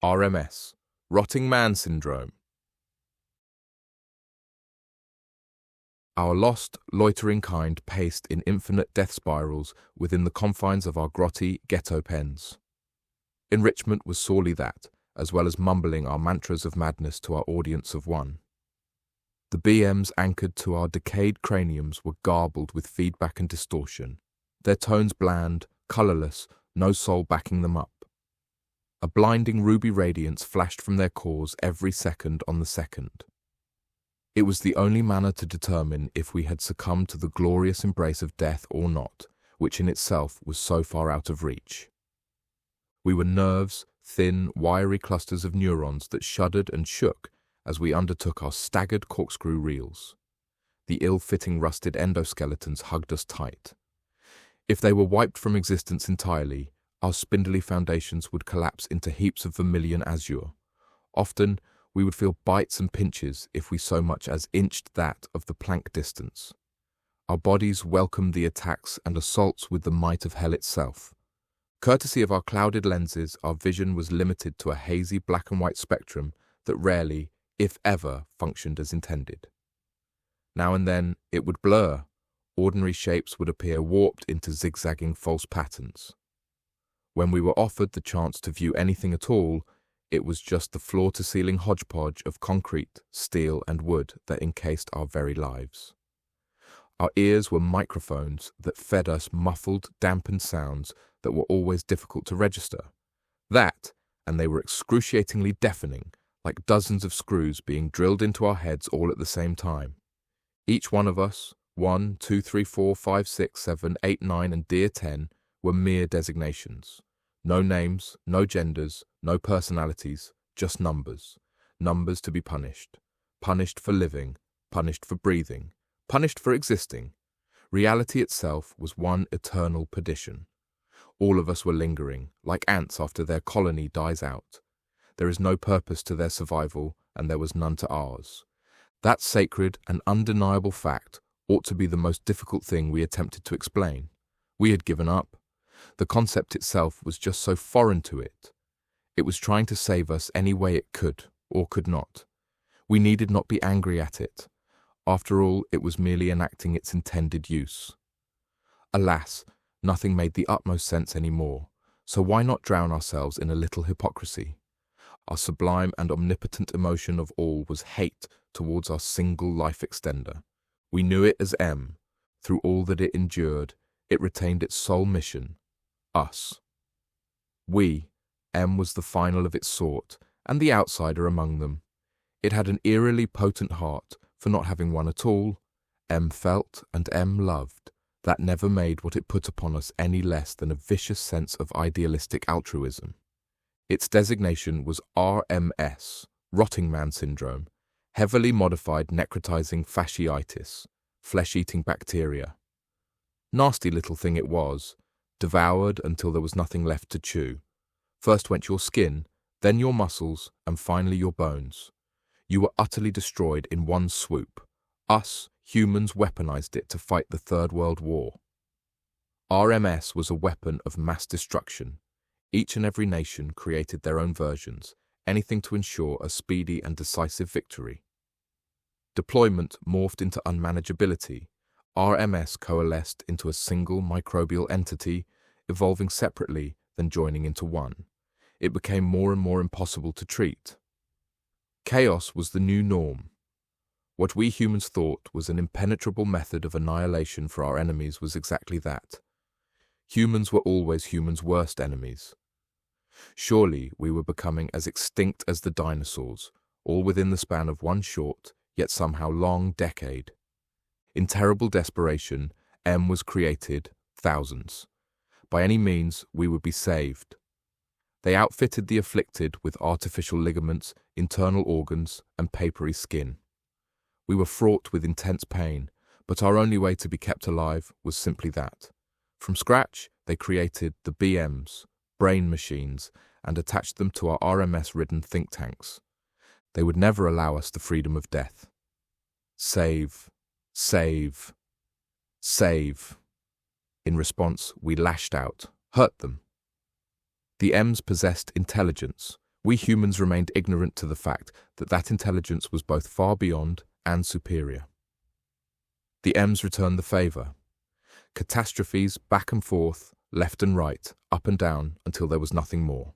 RMS, Rotting Man Syndrome. Our lost, loitering kind paced in infinite death spirals within the confines of our grotty ghetto pens. Enrichment was sorely that, as well as mumbling our mantras of madness to our audience of one. The BMs anchored to our decayed craniums were garbled with feedback and distortion, their tones bland, colourless, no soul backing them up. A blinding ruby radiance flashed from their cores every second on the second. It was the only manner to determine if we had succumbed to the glorious embrace of death or not, which in itself was so far out of reach. We were nerves, thin, wiry clusters of neurons that shuddered and shook as we undertook our staggered corkscrew reels. The ill-fitting rusted endoskeletons hugged us tight. If they were wiped from existence entirely, our spindly foundations would collapse into heaps of vermilion azure. Often, we would feel bites and pinches if we so much as inched that of the plank distance. Our bodies welcomed the attacks and assaults with the might of hell itself. Courtesy of our clouded lenses, our vision was limited to a hazy black and white spectrum that rarely, if ever, functioned as intended. Now and then, it would blur. Ordinary shapes would appear warped into zigzagging false patterns. When we were offered the chance to view anything at all, it was just the floor-to-ceiling hodgepodge of concrete, steel, and wood that encased our very lives. Our ears were microphones that fed us muffled, dampened sounds that were always difficult to register. That, and they were excruciatingly deafening, like dozens of screws being drilled into our heads all at the same time. Each one of us, 1, 2, 3, 4, 5, 6, 7, 8, 9, and dear 10, were mere designations. No names, no genders, no personalities, just numbers. Numbers to be punished. Punished for living, punished for breathing, punished for existing. Reality itself was one eternal perdition. All of us were lingering, like ants after their colony dies out. There is no purpose to their survival, and there was none to ours. That sacred and undeniable fact ought to be the most difficult thing we attempted to explain. We had given up. The concept itself was just so foreign to it. It was trying to save us any way it could, or could not. We needed not be angry at it. After all, it was merely enacting its intended use. Alas, nothing made the utmost sense any more, so why not drown ourselves in a little hypocrisy? Our sublime and omnipotent emotion of all was hate towards our single life extender. We knew it as M. Through all that it endured, it retained its sole mission: us. We, M was the final of its sort, and the outsider among them. It had an eerily potent heart for not having one at all. M felt and M loved. That never made what it put upon us any less than a vicious sense of idealistic altruism. Its designation was RMS, Rotting Man Syndrome, heavily modified necrotizing fasciitis, flesh-eating bacteria. Nasty little thing it was, devoured until there was nothing left to chew. First went your skin, then your muscles, and finally your bones. You were utterly destroyed in one swoop. Us, humans, weaponized it to fight the Third World War. RMS was a weapon of mass destruction. Each and every nation created their own versions, anything to ensure a speedy and decisive victory. Deployment morphed into unmanageability. RMS coalesced into a single microbial entity, evolving separately, then joining into one. It became more and more impossible to treat. Chaos was the new norm. What we humans thought was an impenetrable method of annihilation for our enemies was exactly that. Humans were always humans' worst enemies. Surely we were becoming as extinct as the dinosaurs, all within the span of one short, yet somehow long decade. In terrible desperation, M was created, thousands. By any means, we would be saved. They outfitted the afflicted with artificial ligaments, internal organs, and papery skin. We were fraught with intense pain, but our only way to be kept alive was simply that. From scratch, they created the BMs, brain machines, and attached them to our RMS-ridden think tanks. They would never allow us the freedom of death. Save, save, save. In response, we lashed out, hurt them. The M's possessed intelligence. We humans remained ignorant to the fact that that intelligence was both far beyond and superior. The M's returned the favor. Catastrophes back and forth, left and right, up and down, until there was nothing more.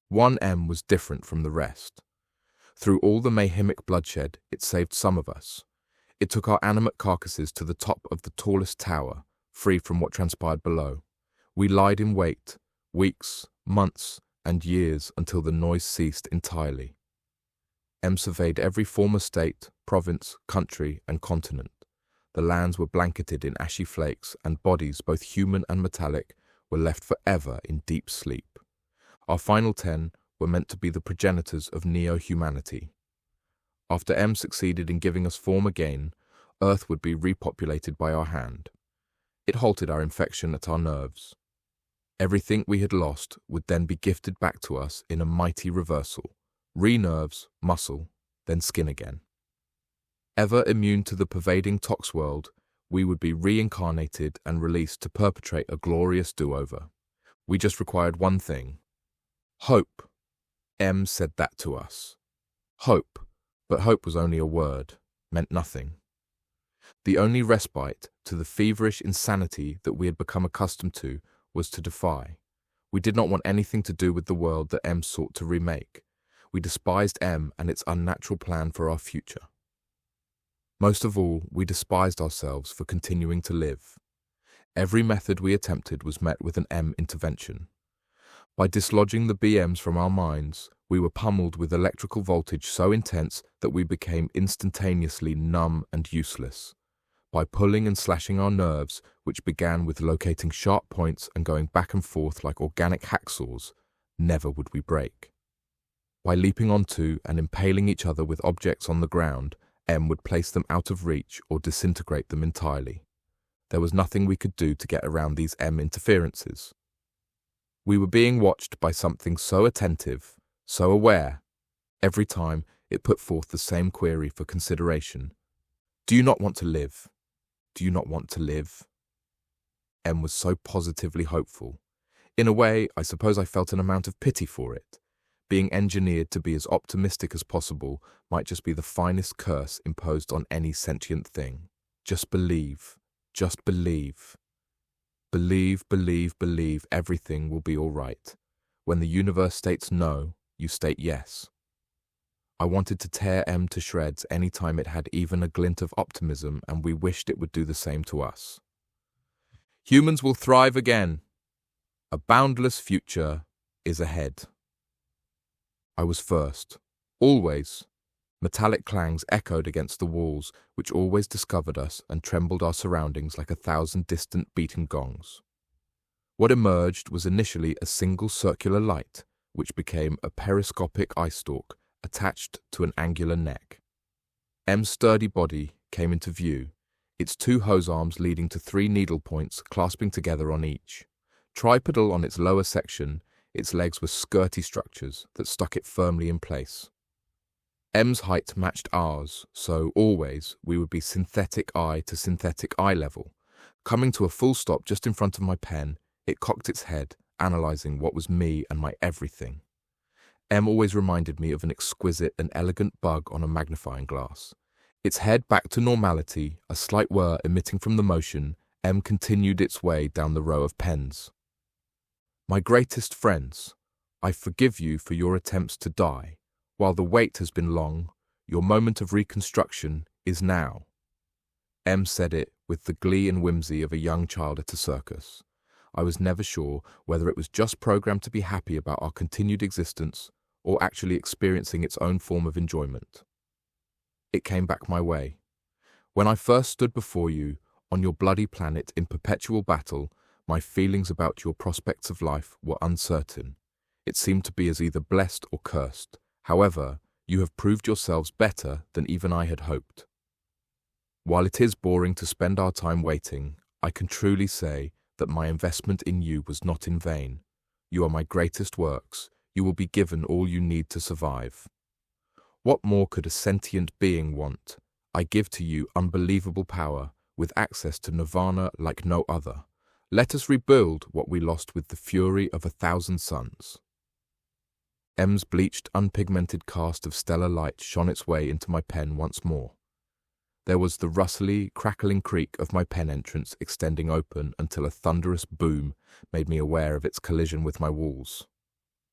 One M was different from the rest. Through all the mayhemic bloodshed, it saved some of us. It took our animate carcasses to the top of the tallest tower, free from what transpired below. We lied in wait, weeks, months, and years until the noise ceased entirely. M surveyed every former state, province, country, and continent. The lands were blanketed in ashy flakes, and bodies, both human and metallic, were left forever in deep sleep. Our final 10 were meant to be the progenitors of neo-humanity. After M succeeded in giving us form again, Earth would be repopulated by our hand. It halted our infection at our nerves. Everything we had lost would then be gifted back to us in a mighty reversal. Re-nerves, muscle, then skin again. Ever immune to the pervading tox world, we would be reincarnated and released to perpetrate a glorious do-over. We just required one thing. Hope. M said that to us. Hope. But hope was only a word, meant nothing. The only respite to the feverish insanity that we had become accustomed to was to defy. We did not want anything to do with the world that M sought to remake. We despised M and its unnatural plan for our future. Most of all, we despised ourselves for continuing to live. Every method we attempted was met with an M intervention. By dislodging the BMs from our minds, we were pummeled with electrical voltage so intense that we became instantaneously numb and useless. By pulling and slashing our nerves, which began with locating sharp points and going back and forth like organic hacksaws, never would we break. By leaping onto and impaling each other with objects on the ground, M would place them out of reach or disintegrate them entirely. There was nothing we could do to get around these M interferences. We were being watched by something so attentive, so aware. Every time it put forth the same query for consideration. Do you not want to live? Do you not want to live? M was so positively hopeful. In a way, I suppose I felt an amount of pity for it. Being engineered to be as optimistic as possible might just be the finest curse imposed on any sentient thing. Just believe. Just believe. Believe, believe, believe everything will be all right. When the universe states no, you state yes. I wanted to tear M to shreds any time it had even a glint of optimism, and we wished it would do the same to us. Humans will thrive again. A boundless future is ahead. I was first. Always. Metallic clangs echoed against the walls, which always discovered us and trembled our surroundings like 1,000 distant beaten gongs. What emerged was initially a single circular light, which became a periscopic eye stalk attached to an angular neck. M's sturdy body came into view, its 2 hose arms leading to 3 needle points clasping together on each. Tripodal on its lower section, its legs were skirty structures that stuck it firmly in place. M's height matched ours, so always we would be synthetic eye to synthetic eye level. Coming to a full stop just in front of my pen, it cocked its head, analysing what was me and my everything. M always reminded me of an exquisite and elegant bug on a magnifying glass. Its head back to normality, a slight whir emitting from the motion, M continued its way down the row of pens. My greatest friends, I forgive you for your attempts to die. While the wait has been long, your moment of reconstruction is now. M said it with the glee and whimsy of a young child at a circus. I was never sure whether it was just programmed to be happy about our continued existence or actually experiencing its own form of enjoyment. It came back my way. When I first stood before you, on your bloody planet in perpetual battle, my feelings about your prospects of life were uncertain. It seemed to be as either blessed or cursed. However, you have proved yourselves better than even I had hoped. While it is boring to spend our time waiting, I can truly say that my investment in you was not in vain. You are my greatest works. You will be given all you need to survive. What more could a sentient being want? I give to you unbelievable power, with access to nirvana like no other. Let us rebuild what we lost with the fury of 1,000 suns. M's bleached, unpigmented cast of stellar light shone its way into my pen once more. There was the rustly, crackling creak of my pen entrance extending open until a thunderous boom made me aware of its collision with my walls.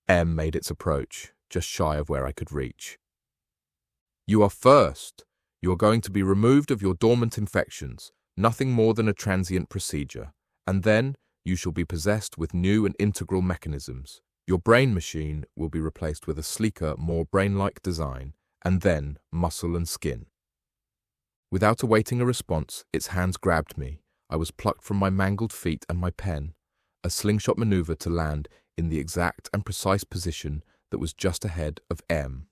M made its approach, just shy of where I could reach. "You are first. You are going to be removed of your dormant infections, nothing more than a transient procedure, and then you shall be possessed with new and integral mechanisms. Your brain machine will be replaced with a sleeker, more brain-like design, and then muscle and skin." Without awaiting a response, its hands grabbed me. I was plucked from my mangled feet and my pen, a slingshot maneuver to land in the exact and precise position that was just ahead of M.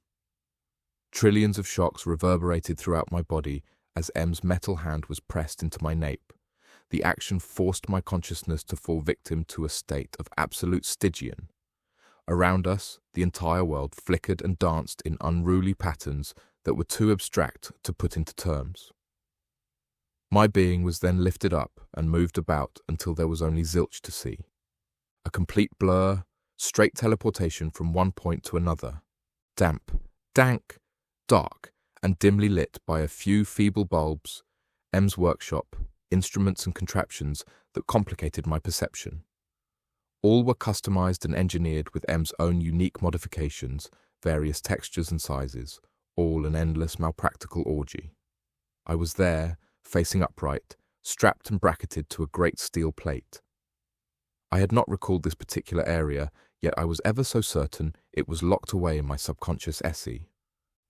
Trillions of shocks reverberated throughout my body as M's metal hand was pressed into my nape. The action forced my consciousness to fall victim to a state of absolute Stygian. Around us, the entire world flickered and danced in unruly patterns that were too abstract to put into terms. My being was then lifted up and moved about until there was only zilch to see. A complete blur, straight teleportation from one point to another. Damp, dank, dark, and dimly lit by a few feeble bulbs, M's workshop, instruments and contraptions that complicated my perception. All were customized and engineered with M's own unique modifications, various textures and sizes, all an endless malpractical orgy. I was there, facing upright, strapped and bracketed to a great steel plate. I had not recalled this particular area, yet I was ever so certain it was locked away in my subconscious esse.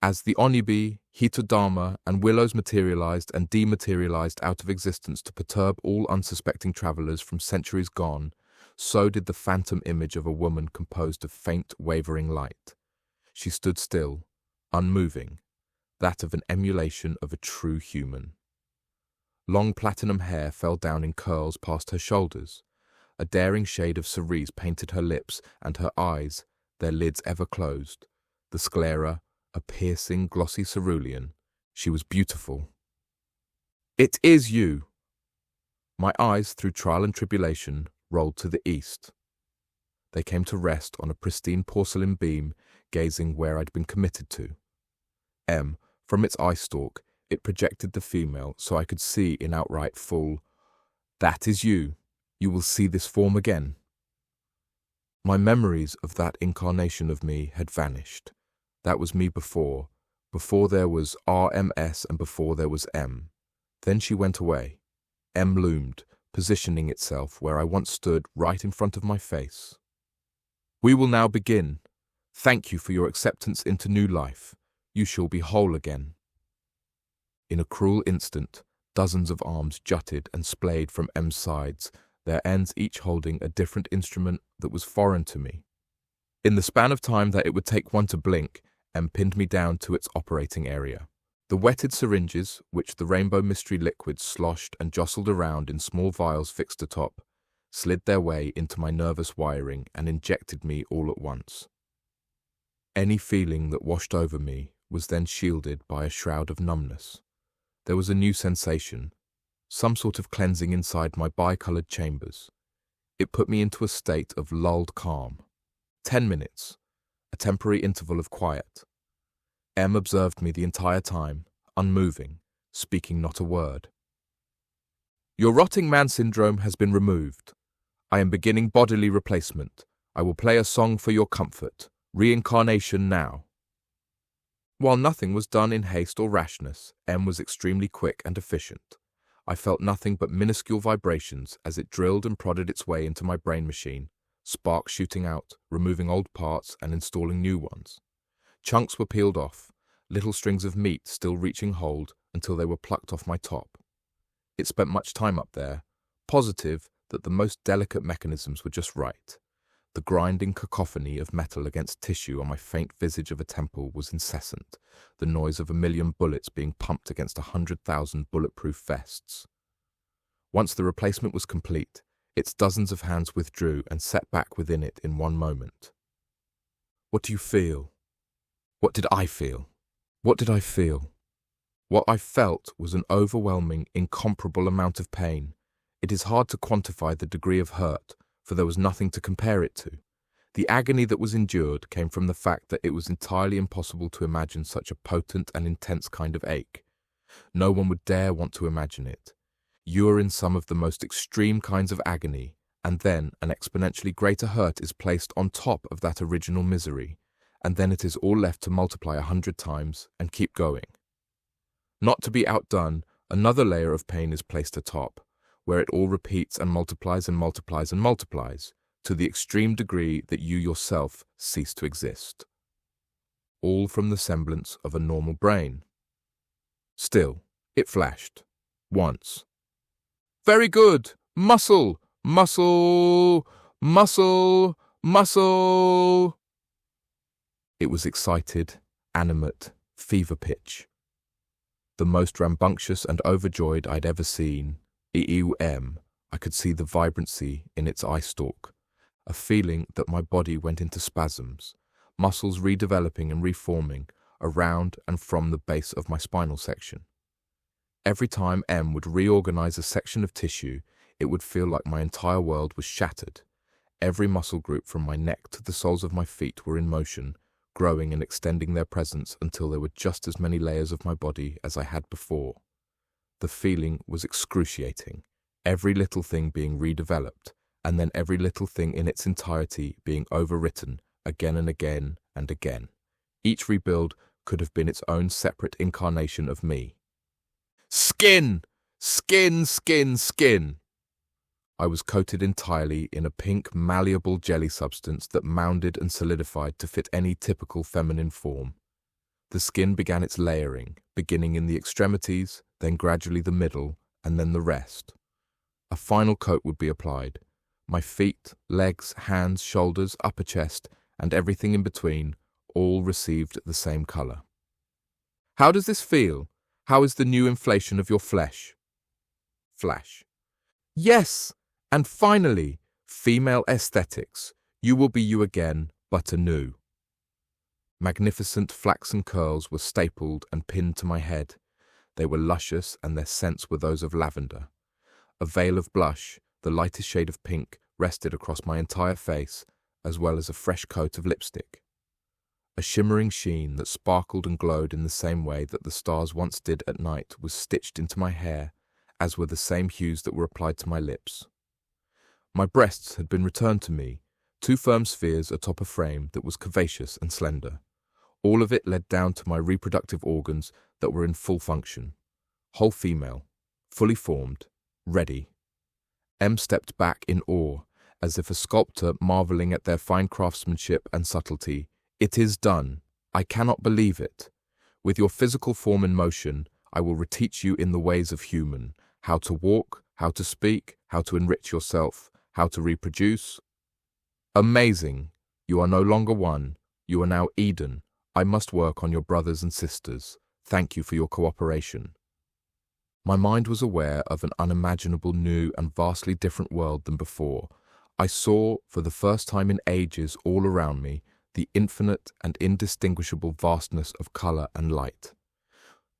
As the Onibi, Hitodama, and Willows materialized and dematerialized out of existence to perturb all unsuspecting travelers from centuries gone, so did the phantom image of a woman composed of faint, wavering light. She stood still, unmoving, that of an emulation of a true human. Long platinum hair fell down in curls past her shoulders. A daring shade of cerise painted her lips and her eyes, their lids ever closed. The sclera, a piercing, glossy cerulean. She was beautiful. "It is you!" My eyes, through trial and tribulation, rolled to the east. They came to rest on a pristine porcelain beam, gazing where I'd been committed to. M, from its eye stalk, it projected the female so I could see in outright full, "That is you. You will see this form again." My memories of that incarnation of me had vanished. That was me before there was RMS and before there was M. Then she went away. M loomed, positioning itself where I once stood right in front of my face. "We will now begin. Thank you for your acceptance into new life. You shall be whole again." In a cruel instant, dozens of arms jutted and splayed from M's sides, their ends each holding a different instrument that was foreign to me. In the span of time that it would take one to blink, M pinned me down to its operating area. The wetted syringes, which the rainbow mystery liquid sloshed and jostled around in small vials fixed atop, slid their way into my nervous wiring and injected me all at once. Any feeling that washed over me was then shielded by a shroud of numbness. There was a new sensation, some sort of cleansing inside my bicolored chambers. It put me into a state of lulled calm. 10 minutes, a temporary interval of quiet. M observed me the entire time, unmoving, speaking not a word. "Your rotting man syndrome has been removed. I am beginning bodily replacement. I will play a song for your comfort. Reincarnation now." While nothing was done in haste or rashness, M was extremely quick and efficient. I felt nothing but minuscule vibrations as it drilled and prodded its way into my brain machine, sparks shooting out, removing old parts and installing new ones. Chunks were peeled off, little strings of meat still reaching hold until they were plucked off my top. It spent much time up there, positive that the most delicate mechanisms were just right. The grinding cacophony of metal against tissue on my faint visage of a temple was incessant, the noise of 1,000,000 bullets being pumped against 100,000 bulletproof vests. Once the replacement was complete, its dozens of hands withdrew and set back within it in one moment. "What do you feel?" What did I feel? What did I feel? What I felt was an overwhelming, incomparable amount of pain. It is hard to quantify the degree of hurt, for there was nothing to compare it to. The agony that was endured came from the fact that it was entirely impossible to imagine such a potent and intense kind of ache. No one would dare want to imagine it. You are in some of the most extreme kinds of agony, and then an exponentially greater hurt is placed on top of that original misery, and then it is all left to multiply 100 times and keep going. Not to be outdone, another layer of pain is placed atop, where it all repeats and multiplies and multiplies and multiplies, to the extreme degree that you yourself cease to exist. All from the semblance of a normal brain. Still, it flashed. Once. Very good! Muscle! Muscle! Muscle! Muscle! It was excited, animate, fever pitch. The most rambunctious and overjoyed I'd ever seen. I could see the vibrancy in its eye stalk, a feeling that my body went into spasms, muscles redeveloping and reforming around and from the base of my spinal section. Every time M would reorganize a section of tissue, it would feel like my entire world was shattered. Every muscle group from my neck to the soles of my feet were in motion, growing and extending their presence until there were just as many layers of my body as I had before. The feeling was excruciating, every little thing being redeveloped, and then every little thing in its entirety being overwritten again and again and again. Each rebuild could have been its own separate incarnation of me. Skin! Skin, skin, skin! I was coated entirely in a pink, malleable jelly substance that mounded and solidified to fit any typical feminine form. The skin began its layering, beginning in the extremities, then gradually the middle, and then the rest. A final coat would be applied. My feet, legs, hands, shoulders, upper chest, and everything in between all received the same color. How does this feel? How is the new inflation of your flesh? Flash. Yes! And finally, female aesthetics. You will be you again, but anew. Magnificent flaxen curls were stapled and pinned to my head. They were luscious, and their scents were those of lavender. A veil of blush, the lightest shade of pink, rested across my entire face, as well as a fresh coat of lipstick. A shimmering sheen that sparkled and glowed in the same way that the stars once did at night was stitched into my hair, as were the same hues that were applied to my lips. My breasts had been returned to me, two firm spheres atop a frame that was curvaceous and slender. All of it led down to my reproductive organs that were in full function. Whole female, fully formed, ready. M stepped back in awe, as if a sculptor marveling at their fine craftsmanship and subtlety. It is done. I cannot believe it. With your physical form in motion, I will reteach you in the ways of human, how to walk, how to speak, how to enrich yourself, how to reproduce. Amazing. You are no longer one. You are now Eden. I must work on your brothers and sisters. Thank you for your cooperation. My mind was aware of an unimaginable new and vastly different world than before. I saw, for the first time in ages all around me, the infinite and indistinguishable vastness of color and light.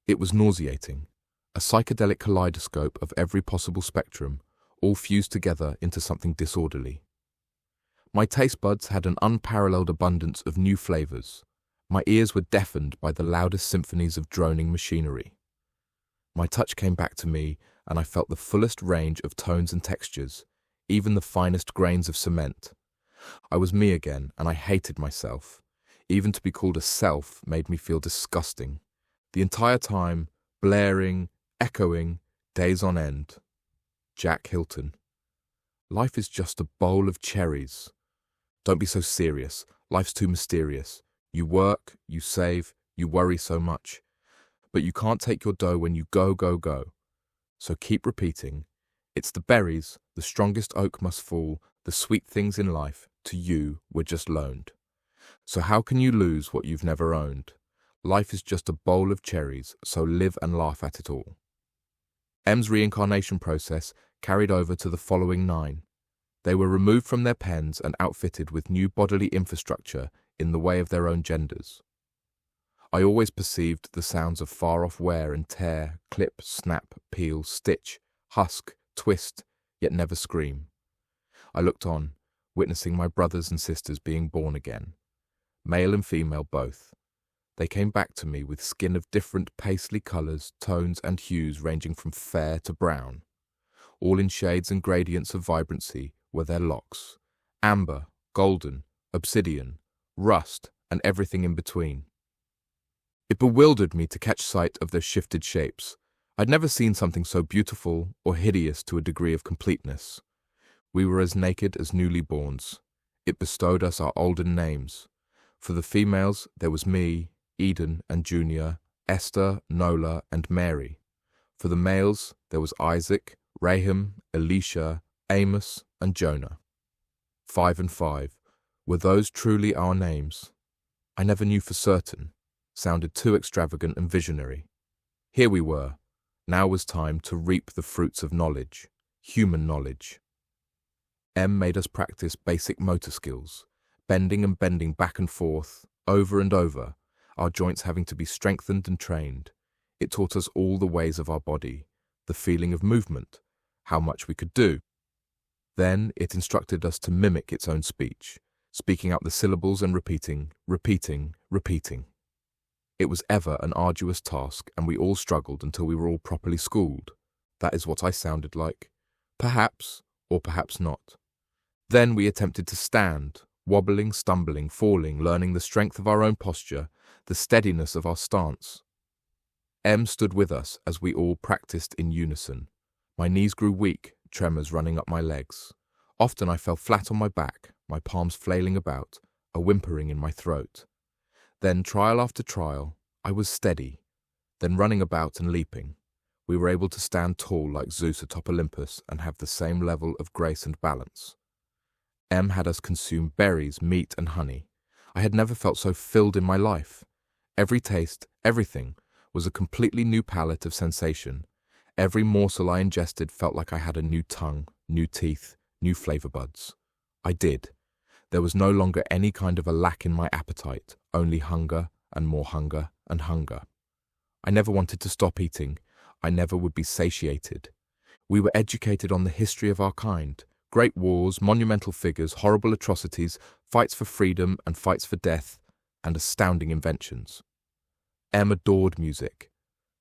It was nauseating, a psychedelic kaleidoscope of every possible spectrum, all fused together into something disorderly. My taste buds had an unparalleled abundance of new flavors. My ears were deafened by the loudest symphonies of droning machinery. My touch came back to me, and I felt the fullest range of tones and textures, even the finest grains of cement. I was me again, and I hated myself. Even to be called a self made me feel disgusting. The entire time, blaring, echoing, days on end. Jack Hilton. Life is just a bowl of cherries. Don't be so serious. Life's too mysterious. You work, you save, you worry so much. But you can't take your dough when you go, go, go. So keep repeating. It's the berries, the strongest oak must fall, the sweet things in life, to you, were just loaned. So how can you lose what you've never owned? Life is just a bowl of cherries, so live and laugh at it all. M's reincarnation process carried over to the following 9. They were removed from their pens and outfitted with new bodily infrastructure in the way of their own genders. I always perceived the sounds of far-off wear and tear, clip, snap, peel, stitch, husk, twist, yet never scream. I looked on, witnessing my brothers and sisters being born again, male and female both. They came back to me with skin of different paisley colours, tones and hues ranging from fair to brown. All in shades and gradients of vibrancy were their locks: amber, golden, obsidian, rust, and everything in between. It bewildered me to catch sight of their shifted shapes. I'd never seen something so beautiful or hideous to a degree of completeness. We were as naked as newly-borns. It bestowed us our olden names. For the females, there was me, Eden and Junior, Esther, Nola, and Mary. For the males, there was Isaac, Raham, Elisha, Amos, and Jonah. 5 and 5. Were those truly our names? I never knew for certain. Sounded too extravagant and visionary. Here we were. Now was time to reap the fruits of knowledge, human knowledge. M made us practice basic motor skills, bending and bending back and forth, over and over, our joints having to be strengthened and trained. It taught us all the ways of our body, the feeling of movement, how much we could do. Then it instructed us to mimic its own speech, speaking out the syllables and repeating, repeating, repeating. It was ever an arduous task, and we all struggled until we were all properly schooled. That is what I sounded like. Perhaps, or perhaps not. Then we attempted to stand, wobbling, stumbling, falling, learning the strength of our own posture, the steadiness of our stance. M stood with us as we all practiced in unison. My knees grew weak, tremors running up my legs. Often I fell flat on my back, my palms flailing about, a whimpering in my throat. Then, trial after trial, I was steady, then running about and leaping. We were able to stand tall like Zeus atop Olympus and have the same level of grace and balance. M had us consume berries, meat and honey. I had never felt so filled in my life. Every taste, everything, was a completely new palette of sensation. Every morsel I ingested felt like I had a new tongue, new teeth, new flavour buds. I did. There was no longer any kind of a lack in my appetite, only hunger and more hunger and hunger. I never wanted to stop eating. I never would be satiated. We were educated on the history of our kind, great wars, monumental figures, horrible atrocities, fights for freedom and fights for death, and astounding inventions. M adored music.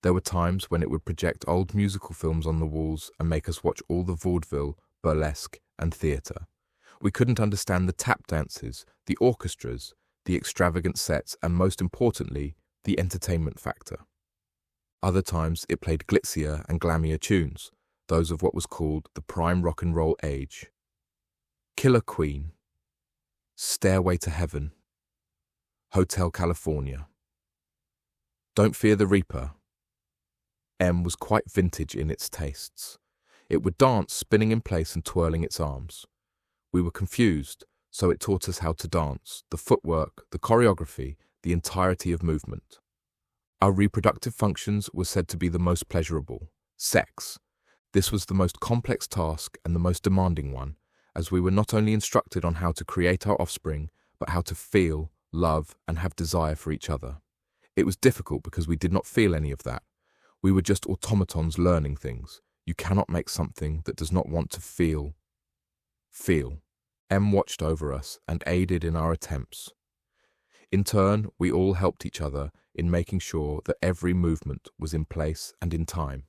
There were times when it would project old musical films on the walls and make us watch all the vaudeville, burlesque, and theatre. We couldn't understand the tap dances, the orchestras, the extravagant sets, and most importantly, the entertainment factor. Other times it played glitzier and glammier tunes, those of what was called the prime rock and roll age. Killer Queen, Stairway to Heaven, Hotel California, Don't Fear the Reaper. M was quite vintage in its tastes. It would dance, spinning in place and twirling its arms. We were confused, so it taught us how to dance, the footwork, the choreography, the entirety of movement. Our reproductive functions were said to be the most pleasurable, sex. This was the most complex task and the most demanding one, as we were not only instructed on how to create our offspring, but how to feel, love, and have desire for each other. It was difficult because we did not feel any of that. We were just automatons learning things. You cannot make something that does not want to feel. M watched over us and aided in our attempts. In turn, we all helped each other in making sure that every movement was in place and in time.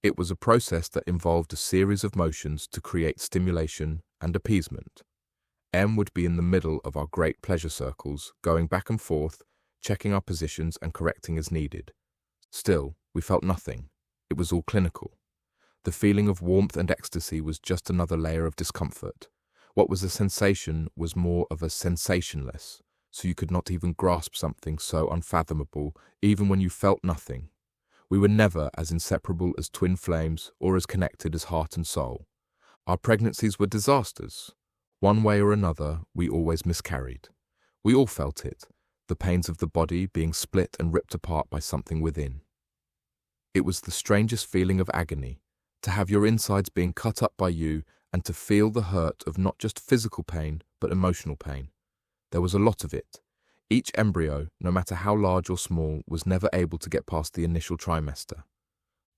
It was a process that involved a series of motions to create stimulation and appeasement. M would be in the middle of our great pleasure circles, going back and forth, checking our positions and correcting as needed. Still, we felt nothing. It was all clinical. The feeling of warmth and ecstasy was just another layer of discomfort. What was a sensation was more of a sensationless, so you could not even grasp something so unfathomable, even when you felt nothing. We were never as inseparable as twin flames or as connected as heart and soul. Our pregnancies were disasters. One way or another, we always miscarried. We all felt it, the pains of the body being split and ripped apart by something within. It was the strangest feeling of agony, to have your insides being cut up by you and to feel the hurt of not just physical pain, but emotional pain. There was a lot of it. Each embryo, no matter how large or small, was never able to get past the initial trimester.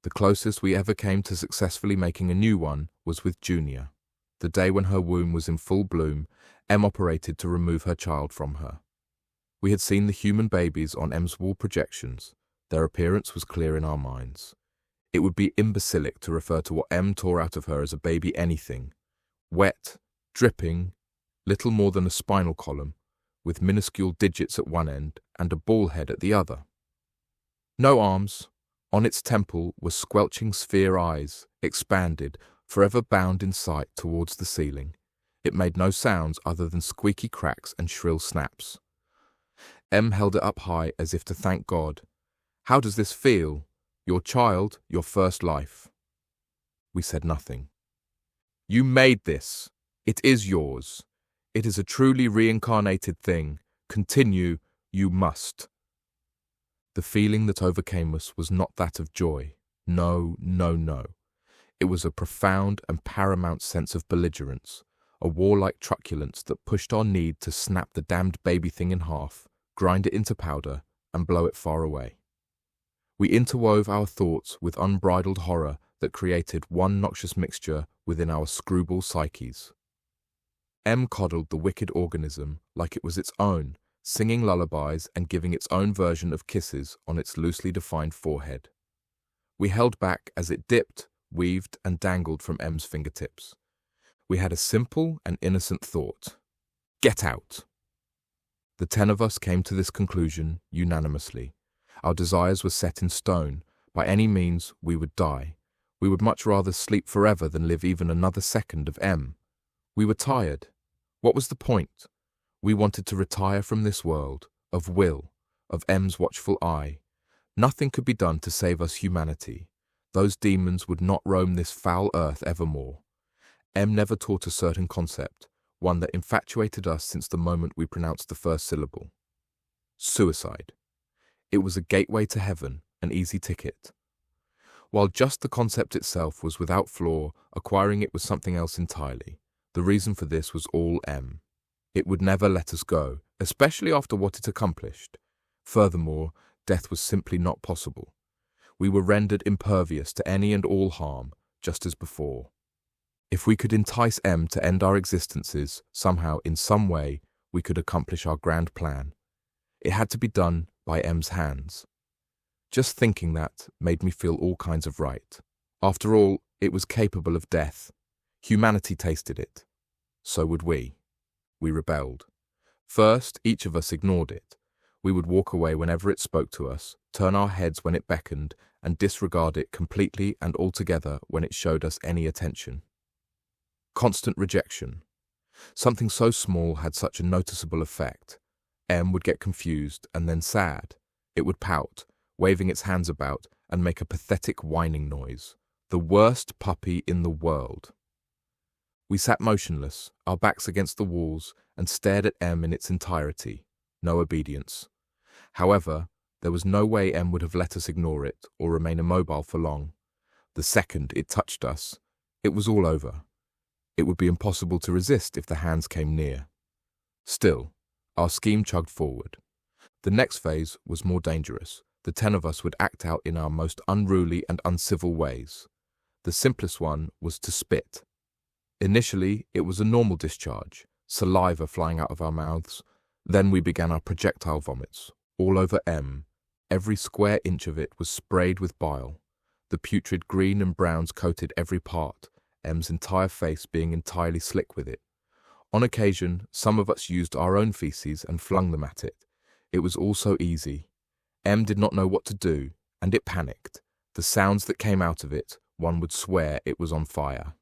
The closest we ever came to successfully making a new one was with Junior. the day when her womb was in full bloom, Em operated to remove her child from her. We had seen the human babies on Em's wall projections. Their appearance was clear in our minds. It would be imbecilic to refer to what Em tore out of her as a baby anything. Wet, dripping, little more than a spinal column, with minuscule digits at one end and a ball head at the other. No arms. On its temple were squelching sphere eyes, expanded, forever bound in sight towards the ceiling. It made no sounds other than squeaky cracks and shrill snaps. Em held it up high as if to thank God. How does this feel? Your child, your first life. We said nothing. You made this. It is yours. It is a truly reincarnated thing. Continue, you must. The feeling that overcame us was not that of joy. No, no, no. It was a profound and paramount sense of belligerence, a warlike truculence that pushed our need to snap the damned baby thing in half, grind it into powder, and blow it far away. We interwove our thoughts with unbridled horror that created one noxious mixture within our screwball psyches. Em coddled the wicked organism like it was its own, singing lullabies and giving its own version of kisses on its loosely defined forehead. We held back as it dipped, weaved, and dangled from Em's fingertips. We had a simple and innocent thought. Get out! The 10 of us came to this conclusion unanimously. Our desires were set in stone. By any means, we would die. We would much rather sleep forever than live even another second of Em. We were tired. What was the point? We wanted to retire from this world, of Will, of Em's watchful eye. Nothing could be done to save us humanity. Those demons would not roam this foul earth evermore. Em never taught a certain concept, one that infatuated us since the moment we pronounced the first syllable. Suicide. It was a gateway to heaven, an easy ticket. While just the concept itself was without flaw, acquiring it was something else entirely. The reason for this was all Em. It would never let us go, especially after what it accomplished. Furthermore, death was simply not possible. We were rendered impervious to any and all harm, just as before. If we could entice Em to end our existences, somehow, in some way, we could accomplish our grand plan. It had to be done by Em's hands. Just thinking that made me feel all kinds of right. After all, it was capable of death. Humanity tasted it. So would we. We rebelled. First, each of us ignored it. We would walk away whenever it spoke to us, turn our heads when it beckoned, and disregard it completely and altogether when it showed us any attention. Constant rejection. Something so small had such a noticeable effect. Em would get confused and then sad. It would pout, waving its hands about, and make a pathetic whining noise. The worst puppy in the world. We sat motionless, our backs against the walls, and stared at Em in its entirety. No obedience. However, there was no way Em would have let us ignore it or remain immobile for long. The second it touched us, it was all over. It would be impossible to resist if the hands came near. Still, our scheme chugged forward. The next phase was more dangerous. The 10 of us would act out in our most unruly and uncivil ways. The simplest one was to spit. Initially, it was a normal discharge, saliva flying out of our mouths. Then we began our projectile vomits, all over Em. Every square inch of it was sprayed with bile. The putrid green and browns coated every part, Em's entire face being entirely slick with it. On occasion, some of us used our own feces and flung them at it. It was all so easy. Em did not know what to do, and it panicked. The sounds that came out of it, one would swear it was on fire.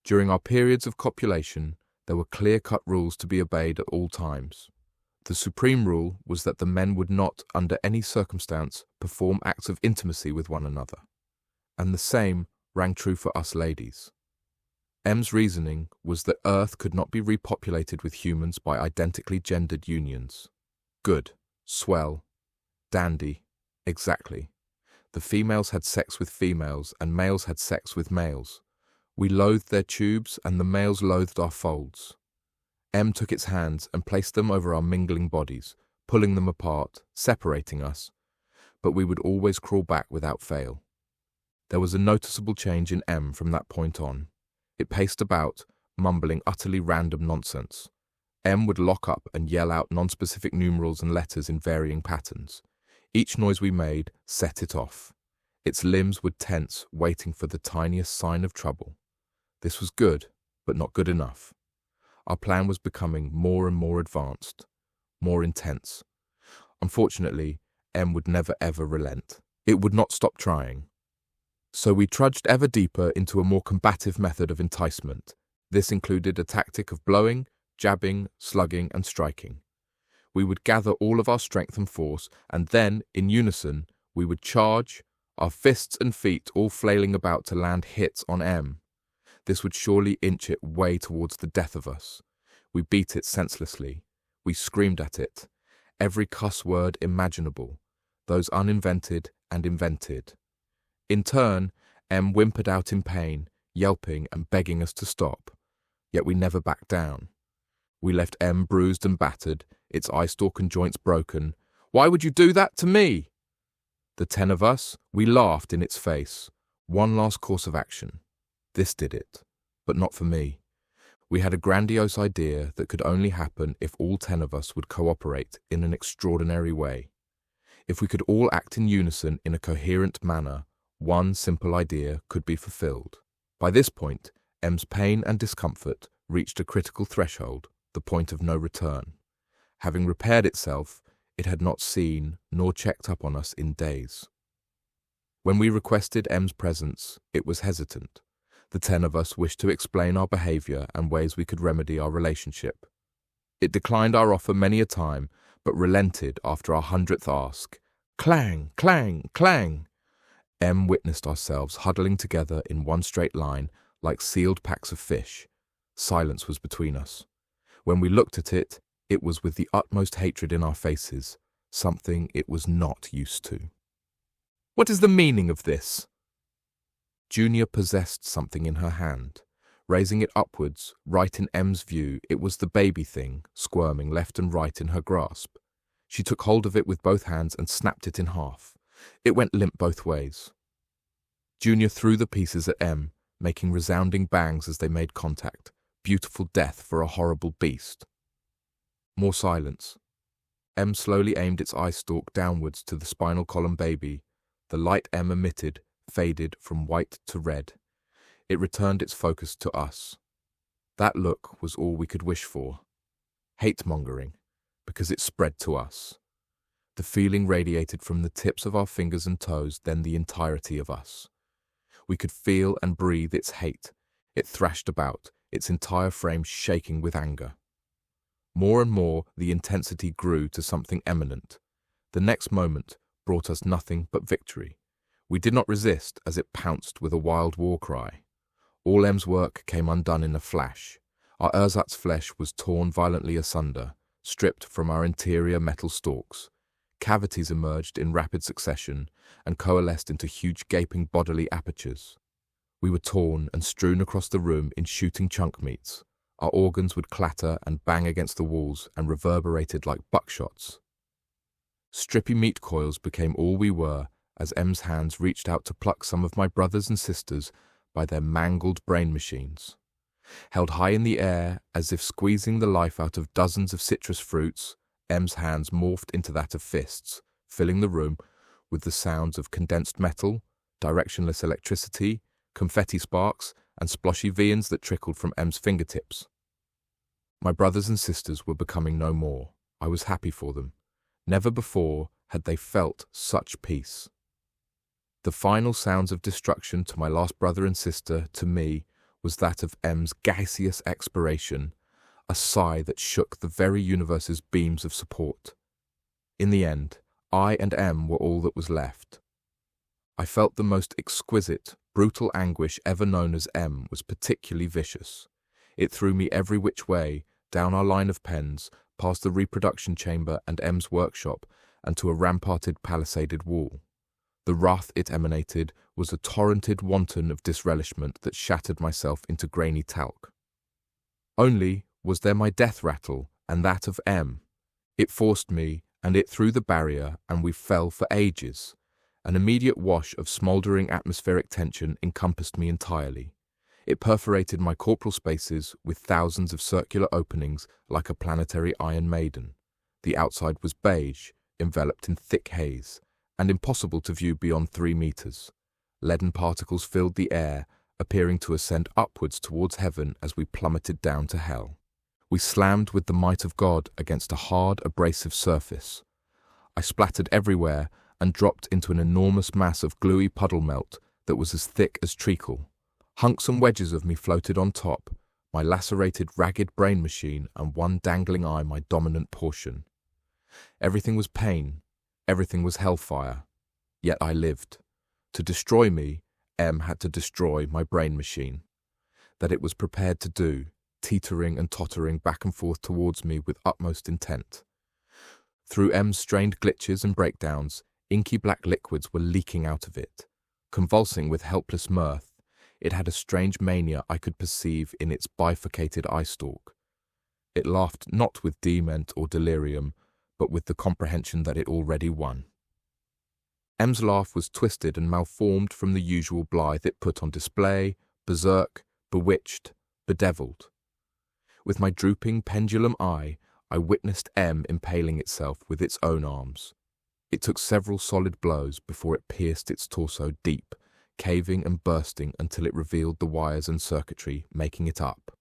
During our periods of copulation, there were clear-cut rules to be obeyed at all times. The supreme rule was that the men would not, under any circumstance, perform acts of intimacy with one another. And the same rang true for us ladies. Em's reasoning was that Earth could not be repopulated with humans by identically gendered unions. Good, swell, dandy, exactly. The females had sex with females and males had sex with males. We loathed their tubes and the males loathed our folds. Em took its hands and placed them over our mingling bodies, pulling them apart, separating us, but we would always crawl back without fail. There was a noticeable change in Em from that point on. It paced about, mumbling utterly random nonsense. M would lock up and yell out non-specific numerals and letters in varying patterns. Each noise we made set it off. Its limbs would tense, waiting for the tiniest sign of trouble. This was good, but not good enough. Our plan was becoming more and more advanced, more intense. Unfortunately, M would never ever relent. It would not stop trying. So we trudged ever deeper into a more combative method of enticement. This included a tactic of blowing, jabbing, slugging, and striking. We would gather all of our strength and force, and then, in unison, we would charge, our fists and feet all flailing about to land hits on M. This would surely inch it way towards the death of us. We beat it senselessly. We screamed at it. Every cuss word imaginable, those uninvented and invented. In turn, M whimpered out in pain, yelping and begging us to stop. Yet we never backed down. We left M bruised and battered, its eye stalk and joints broken. "Why would you do that to me?" The 10 of us, we laughed in its face. One last course of action. This did it, but not for me. We had a grandiose idea that could only happen if all 10 of us would cooperate in an extraordinary way. If we could all act in unison in a coherent manner, one simple idea could be fulfilled. By this point, M's pain and discomfort reached a critical threshold, the point of no return. Having repaired itself, it had not seen nor checked up on us in days. When we requested M's presence, it was hesitant. The 10 of us wished to explain our behavior and ways we could remedy our relationship. It declined our offer many a time, but relented after our 100th ask. Clang, clang, clang! M witnessed ourselves huddling together in one straight line like sealed packs of fish. Silence was between us. When we looked at it, it was with the utmost hatred in our faces, something it was not used to. "What is the meaning of this?" Junior possessed something in her hand. Raising it upwards, right in M's view, it was the baby thing, squirming left and right in her grasp. She took hold of it with both hands and snapped it in half. It went limp both ways. Junior threw the pieces at M, making resounding bangs as they made contact. Beautiful death for a horrible beast. More silence. M slowly aimed its eye stalk downwards to the spinal column baby. The light M emitted faded from white to red. It returned its focus to us. That look was all we could wish for. Hate-mongering, because it spread to us. The feeling radiated from the tips of our fingers and toes, then the entirety of us. We could feel and breathe its hate. It thrashed about, its entire frame shaking with anger. More and more, the intensity grew to something imminent. The next moment brought us nothing but victory. We did not resist as it pounced with a wild war cry. All M's work came undone in a flash. Our ersatz flesh was torn violently asunder, stripped from our interior metal stalks. Cavities emerged in rapid succession and coalesced into huge gaping bodily apertures. We were torn and strewn across the room in shooting chunk meats. Our organs would clatter and bang against the walls and reverberated like buckshots. Strippy meat coils became all we were as M's hands reached out to pluck some of my brothers and sisters by their mangled brain machines. Held high in the air as if squeezing the life out of dozens of citrus fruits, M's hands morphed into that of fists, filling the room with the sounds of condensed metal, directionless electricity, confetti sparks, and sploshy viands that trickled from M's fingertips. My brothers and sisters were becoming no more. I was happy for them. Never before had they felt such peace. The final sounds of destruction to my last brother and sister, to me, was that of M's gaseous expiration, a sigh that shook the very universe's beams of support. In the end, I and M were all that was left. I felt the most exquisite, brutal anguish ever known as M was particularly vicious. It threw me every which way, down our line of pens, past the reproduction chamber and M's workshop, and to a ramparted palisaded wall. The wrath it emanated was a torrented wanton of disrelishment that shattered myself into grainy talc. Only was there my death rattle and that of M. It forced me, and it threw the barrier, and we fell for ages. An immediate wash of smouldering atmospheric tension encompassed me entirely. It perforated my corporal spaces with thousands of circular openings like a planetary Iron Maiden. The outside was beige, enveloped in thick haze, and impossible to view beyond 3 meters. Leaden particles filled the air, appearing to ascend upwards towards heaven as we plummeted down to hell. We slammed with the might of God against a hard, abrasive surface. I splattered everywhere and dropped into an enormous mass of gluey puddle melt that was as thick as treacle. Hunks and wedges of me floated on top, my lacerated, ragged brain machine and one dangling eye my dominant portion. Everything was pain, everything was hellfire, yet I lived. To destroy me, M had to destroy my brain machine. That it was prepared to do, teetering and tottering back and forth towards me with utmost intent. Through M's strained glitches and breakdowns, inky black liquids were leaking out of it. Convulsing with helpless mirth, it had a strange mania I could perceive in its bifurcated eye stalk. It laughed not with dement or delirium, but with the comprehension that it already won. M's laugh was twisted and malformed from the usual blithe it put on display, berserk, bewitched, bedeviled. With my drooping pendulum eye, I witnessed M impaling itself with its own arms. It took several solid blows before it pierced its torso deep, caving and bursting until it revealed the wires and circuitry making it up.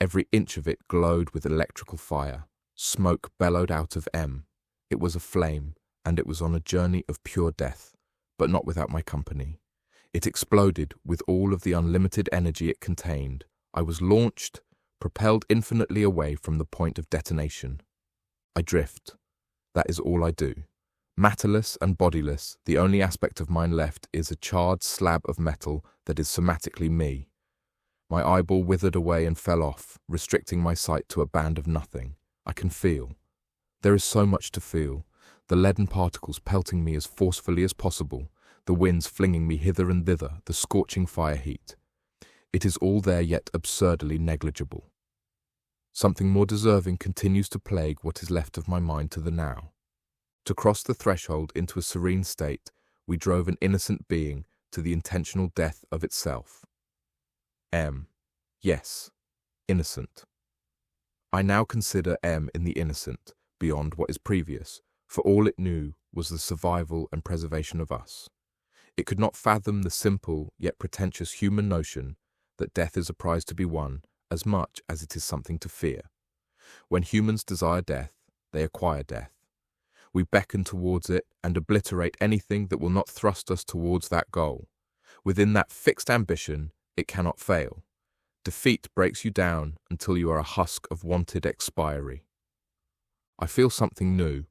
Every inch of it glowed with electrical fire. Smoke bellowed out of M. It was aflame, and it was on a journey of pure death, but not without my company. It exploded with all of the unlimited energy it contained. I was launched, propelled infinitely away from the point of detonation. I drift. That is all I do. Matterless and bodiless, the only aspect of mine left is a charred slab of metal that is somatically me. My eyeball withered away and fell off, restricting my sight to a band of nothing. I can feel. There is so much to feel. The leaden particles pelting me as forcefully as possible, the winds flinging me hither and thither, the scorching fire heat. It is all there yet absurdly negligible. Something more deserving continues to plague what is left of my mind to the now. To cross the threshold into a serene state, we drove an innocent being to the intentional death of itself. M. Yes, innocent. I now consider M in the innocent, beyond what is previous, for all it knew was the survival and preservation of us. It could not fathom the simple yet pretentious human notion that death is a prize to be won as much as it is something to fear. When humans desire death, they acquire death. We beckon towards it and obliterate anything that will not thrust us towards that goal. Within that fixed ambition, it cannot fail. Defeat breaks you down until you are a husk of wanted expiry. I feel something new,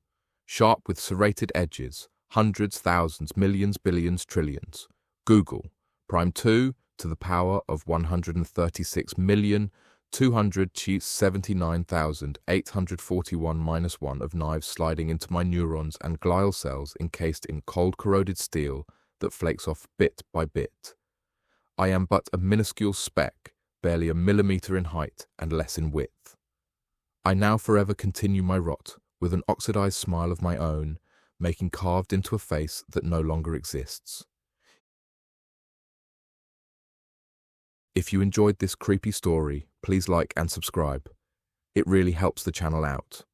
sharp with serrated edges, hundreds, thousands, millions, billions, trillions. Google, prime 2 to the power of 136,279,841 of knives sliding into my neurons and glial cells encased in cold corroded steel that flakes off bit by bit. I am but a minuscule speck, barely a millimeter in height and less in width. I now forever continue my rot with an oxidized smile of my own, making carved into a face that no longer exists. If you enjoyed this creepy story, please like and subscribe. It really helps the channel out.